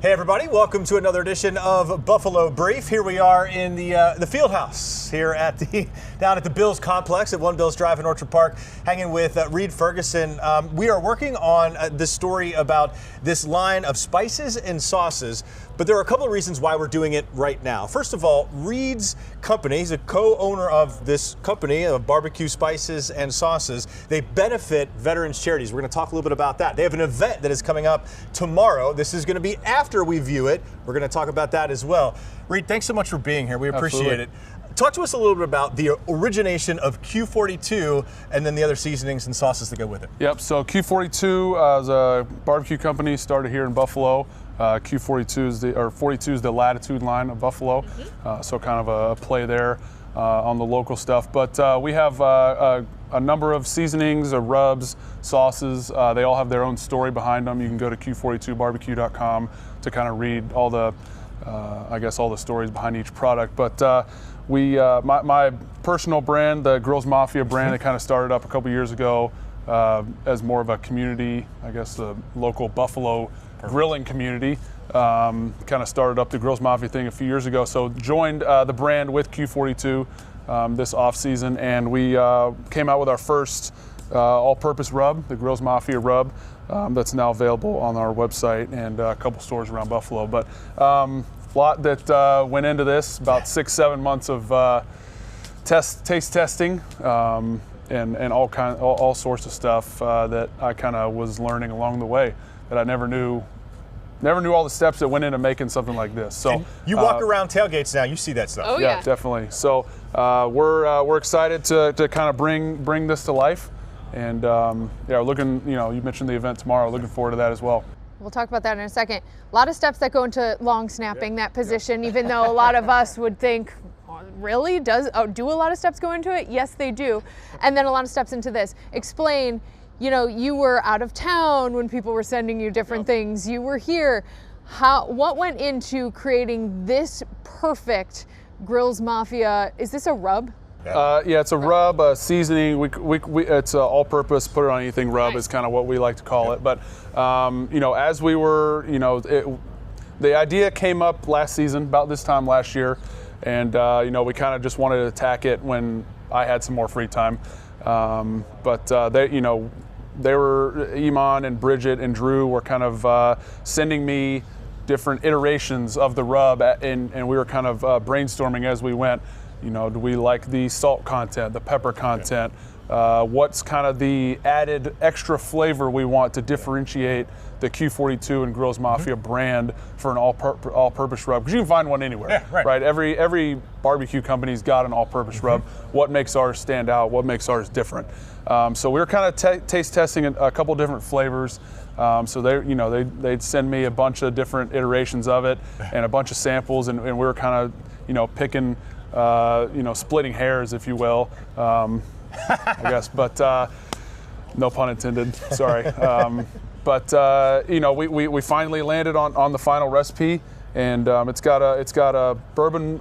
Hey everybody, welcome to another edition of Buffalo Brief. Here we are in the field house here at down at the Bills complex at One Bills Drive in Orchard Park, hanging with Reid Ferguson. We are working on this story about this line of spices and sauces, but there are a couple of reasons why we're doing it right now. First of all, Reid's company, he's a co-owner of this company of barbecue spices and sauces. They benefit veterans charities. We're going to talk a little bit about that. They have an event that is coming up tomorrow. This is going to be after we view it. We're going to talk about that as well. Reid, thanks so much for being here. We appreciate it. Talk to us a little bit about the origination of Q42 and then the other seasonings and sauces that go with it. Yep, so Q42 is a barbecue company started here in Buffalo. Q42 42 is the latitude line of Buffalo, so kind of a play there on the local stuff. But we have a number of seasonings, rubs, sauces. They all have their own story behind them. You can go to q42barbecue.com to kind of read all the, I guess, all the stories behind each product. But my personal brand, the Grills Mafia brand, it kind of started up a couple years ago as more of a community, I guess, the local Buffalo grilling community. Kind of started up the Grills Mafia thing a few years ago. So joined the brand with Q42 this off season, and we came out with our first all-purpose rub, the Grills Mafia rub, that's now available on our website and a couple stores around Buffalo. But a lot that went into this, about 6-7 months of taste testing, and all sorts of stuff that I kind of was learning along the way that I never knew all the steps that went into making something like this. So and you walk around tailgates now, you see that stuff. Oh, yeah, definitely. So we're excited to kind of bring this to life, and yeah, looking. You mentioned the event tomorrow. Looking forward to that as well. We'll talk about that in a second. A lot of steps that go into long snapping that position, even though a lot of us would think, really? Do a lot of steps go into it? Yes, they do. And then a lot of steps into this. Explain, you were out of town when people were sending you different things. You were here. What went into creating this perfect Grills Mafia? Is this a rub? Yeah, it's a rub, a seasoning. It's all-purpose, put it on anything rub is kind of what we like to call it. But, as we were, the idea came up last season, about this time last year. And, we kind of just wanted to attack it when I had some more free time. But they were, Iman and Bridget and Drew were kind of sending me different iterations of the rub, and we were kind of brainstorming as we went. Do we like the salt content, the pepper content? What's kind of the added extra flavor we want to differentiate the Q42 and Grills Mafia brand for an all-purpose rub? Because you can find one anywhere, right? Every barbecue company's got an all-purpose rub. What makes ours stand out? What makes ours different? So we were kind of taste testing a couple different flavors. So they'd send me a bunch of different iterations of it and a bunch of samples, and we were kind of picking, splitting hairs, if you will. I guess, but no pun intended. Sorry. We finally landed on the final recipe, and it's got a bourbon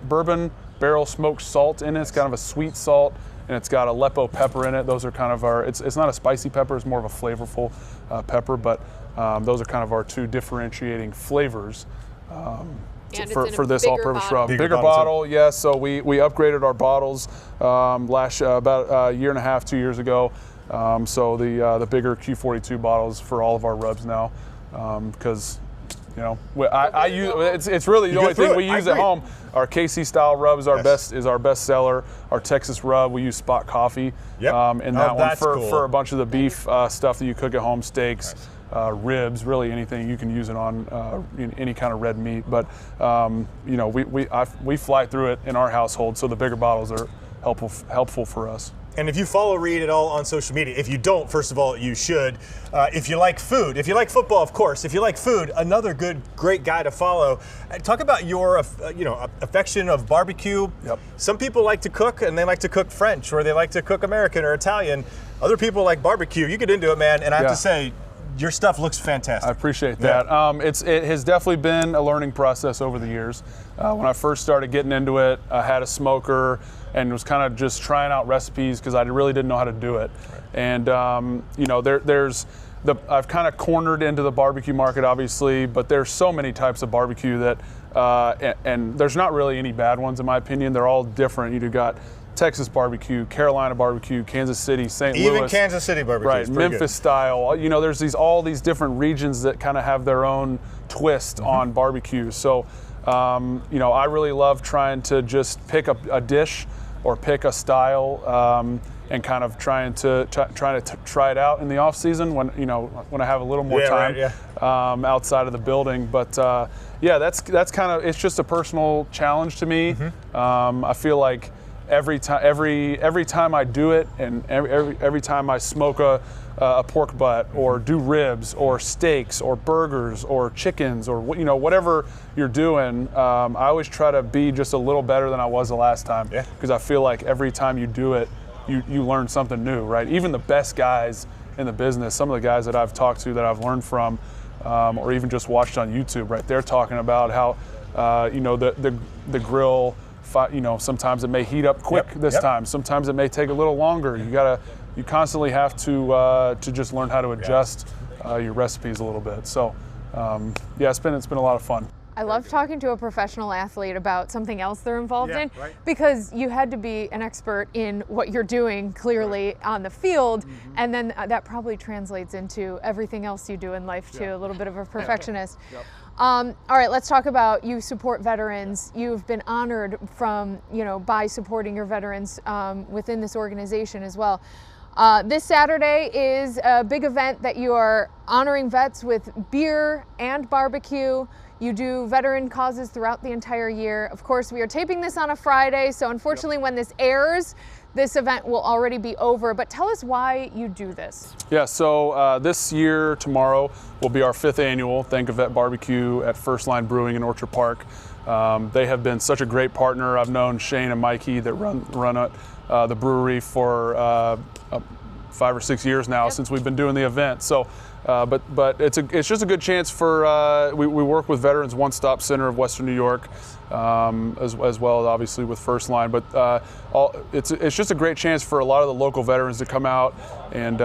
bourbon barrel smoked salt in it. It's kind of a sweet salt, and it's got Aleppo pepper in it. Those are kind of our. It's not a spicy pepper. It's more of a flavorful pepper, but those are kind of our two differentiating flavors. For this all-purpose rub. Bigger bottle, yes. So we upgraded our bottles about a year and a half, 2 years ago. So the bigger Q42 bottles for all of our rubs now, because I use it's really the only thing we use at home. Our KC style rub is our best seller. Our Texas rub, we use Spot Coffee, and that one for a bunch of the beef stuff that you cook at home, steaks. Ribs, really anything you can use it on, any kind of red meat. But we fly through it in our household, so the bigger bottles are helpful for us. And if you follow Reid at all on social media, if you don't, first of all, you should. If you like food, if you like football, of course. If you like food, another great guy to follow. Talk about your, affection of barbecue. Yep. Some people like to cook, and they like to cook French, or they like to cook American or Italian. Other people like barbecue. You get into it, man. And I have to say, your stuff looks fantastic. I appreciate that. It has definitely been a learning process over the years. When I first started getting into it, I had a smoker and was kind of just trying out recipes because I really didn't know how to do it. Right. And there's I've kind of cornered into the barbecue market, obviously, but there's so many types of barbecue that, and there's not really any bad ones in my opinion. They're all different. You got Texas barbecue, Carolina barbecue, Kansas City, St. Louis. Even Kansas City barbecue. Right, Memphis good. style. You know, there's all these different regions that kind of have their own twist on barbecue. So, you know, I really love trying to just pick a dish or pick a style and kind of trying to try it out in the off season when I have a little more time outside of the building. But yeah, that's kind of, it's just a personal challenge to me. I feel like every time I do it, and every time I smoke a pork butt or do ribs or steaks or burgers or chickens or whatever you're doing, I always try to be just a little better than I was the last time, because I feel like every time you do it, you learn something new, right? Even the best guys in the business, some of the guys that I've talked to that I've learned from, or even just watched on YouTube, right? They're talking about how the grill, sometimes it may heat up quick this time. Sometimes it may take a little longer. You constantly have to just learn how to adjust your recipes a little bit. So yeah, it's been a lot of fun. I love talking to a professional athlete about something else they're involved in, because you had to be an expert in what you're doing clearly on the field, and then that probably translates into everything else you do in life too, a little bit of a perfectionist. All right, let's talk about, you support veterans. You've been honored by supporting your veterans within this organization as well. This Saturday is a big event that you are honoring vets with beer and barbecue. You do veteran causes throughout the entire year. Of course, we are taping this on a Friday, so unfortunately when this airs, this event will already be over, but tell us why you do this. Yeah, so this year, tomorrow, will be our 5th annual Thank a Vet Barbecue at First Line Brewing in Orchard Park. They have been such a great partner. I've known Shane and Mikey that run the brewery for 5 or 6 years now, since we've been doing the event. So, but it's just a good chance for, we work with Veterans One Stop Center of Western New York, as well as obviously with First Line. But it's just a great chance for a lot of the local veterans to come out and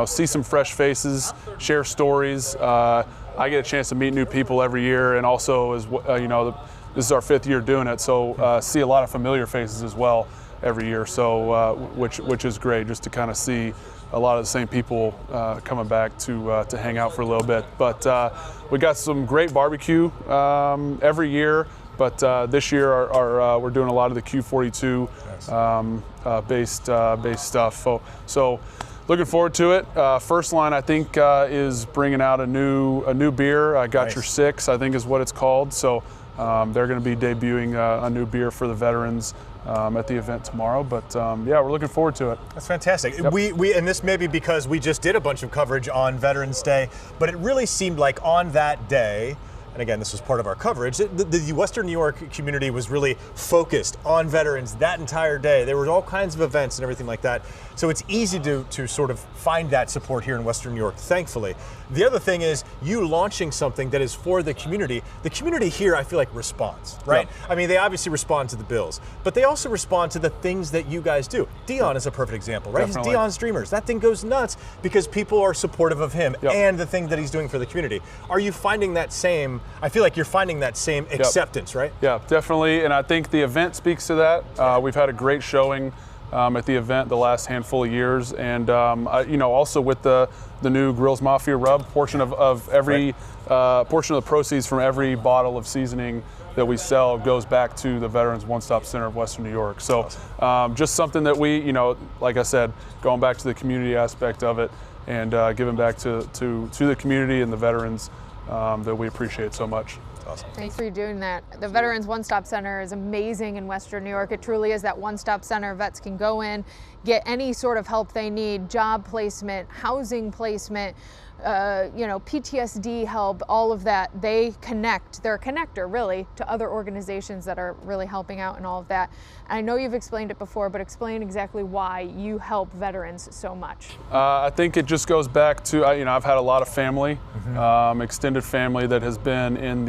see some fresh faces, share stories. I get a chance to meet new people every year, and also as this is our 5th year doing it, so see a lot of familiar faces as well every year. So which is great, just to kind of see a lot of the same people coming back to hang out for a little bit. But we got some great barbecue every year. But this year, we're doing a lot of the Q42 based stuff. So looking forward to it. First Line, I think, is bringing out a new beer. I Got Your Six, I think, is what it's called. So they're going to be debuting a new beer for the veterans at the event tomorrow. But yeah, we're looking forward to it. That's fantastic. Yep. And this may be because we just did a bunch of coverage on Veterans Day, but it really seemed like on that day, and again, this was part of our coverage, the Western New York community was really focused on veterans that entire day. There were all kinds of events and everything like that. So it's easy to sort of find that support here in Western New York, thankfully. The other thing is you launching something that is for the community. The community here, I feel like, responds, right? Yep. I mean, they obviously respond to the bills, but they also respond to the things that you guys do. Dion is a perfect example, right? Definitely. His Dion's Dreamers, that thing goes nuts because people are supportive of him and the thing that he's doing for the community. Are you finding that same, I feel like you're finding that same acceptance, right? Yeah, definitely, and I think the event speaks to that. We've had a great showing at the event the last handful of years, and also with the new Grills Mafia rub, portion of every portion of the proceeds from every bottle of seasoning that we sell goes back to the Veterans One Stop Center of Western New York. So just something that we, like I said, going back to the community aspect of it and giving back to the community and the veterans that we appreciate so much. Awesome. Thanks for doing that. The Veterans One Stop Center is amazing in Western New York. It truly is that one-stop center. Vets can go in, get any sort of help they need, job placement, housing placement, PTSD help, all of that. They connect, they're a connector really to other organizations that are really helping out and all of that. And I know you've explained it before, but explain exactly why you help veterans so much. I think it just goes back to, I've had a lot of family, extended family that has been in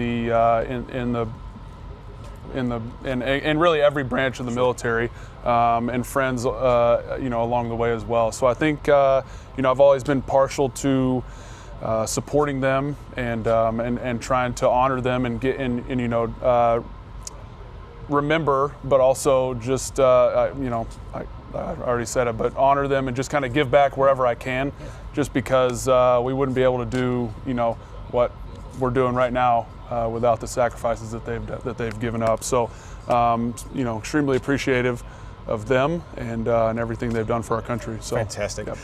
in really every branch of the military, and friends, along the way as well. So I think, I've always been partial to supporting them and trying to honor them and get remember, but also just I already said it, but honor them and just kind of give back wherever I can, just because we wouldn't be able to do what we're doing right now without the sacrifices that they've given up. So extremely appreciative of them and everything they've done for our country. So fantastic. Yep.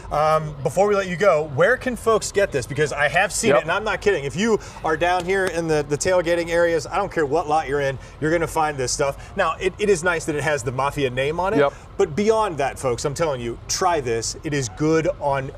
Before we let you go, where can folks get this? Because I have seen it, and I'm not kidding. If you are down here in the tailgating areas, I don't care what lot you're in, you're going to find this stuff. Now, it is nice that it has the Mafia name on it, Yep. but beyond that, folks, I'm telling you, try this. It is good on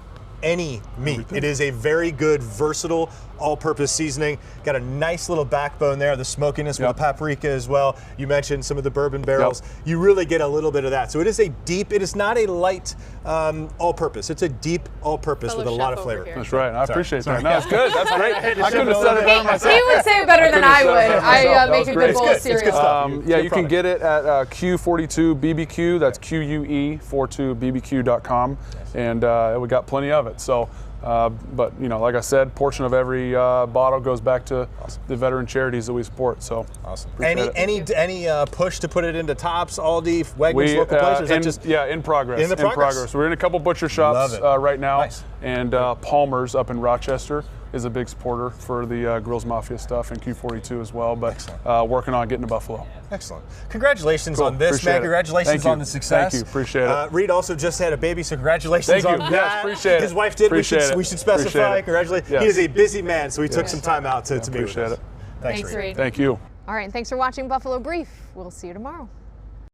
any meat. Everything. It is a very good, versatile, all-purpose seasoning. Got a nice little backbone there, the smokiness with Yep. the paprika as well. You mentioned some of the bourbon barrels. Yep. You really get a little bit of that. So it is it is not a light all-purpose. It's a deep all-purpose with a Fellow lot chef of over flavor. here. That's right. I appreciate Sorry. that. No, it's good. That's great. I couldn't have said it better myself. He would say it better than I would. I make a good bowl of It's good cereal. stuff. Yeah, Good you can product. get it at Q42BBQ. That's QUE42BBQ.com, and we got plenty of it. So, but like I said, portion of every bottle goes back to the veteran charities that we support. So, Awesome. appreciate it. Any push to put it into Tops, Aldi, Wegmans, local places? Or is that just in progress. In the progress. We're in a couple butcher shops Love it. right now, Nice. and Palmer's up in Rochester is a big supporter for the Grills Mafia stuff, and Q42 as well. But working on getting to Buffalo. Excellent. Congratulations Cool. on this, Appreciate man. it. Congratulations Thank you. on the success. Thank you. Appreciate it. Reid also just had a baby, so congratulations Thank you. on Yes, that. appreciate it. His wife did. Appreciate it. We should specify. Appreciate it. Congratulations. Yes. He is a busy man, so he took some time out to be with Appreciate us. it. Thanks, Thanks, Reid. Reid. Thank you. All right, and thanks for watching Buffalo Brief. We'll see you tomorrow.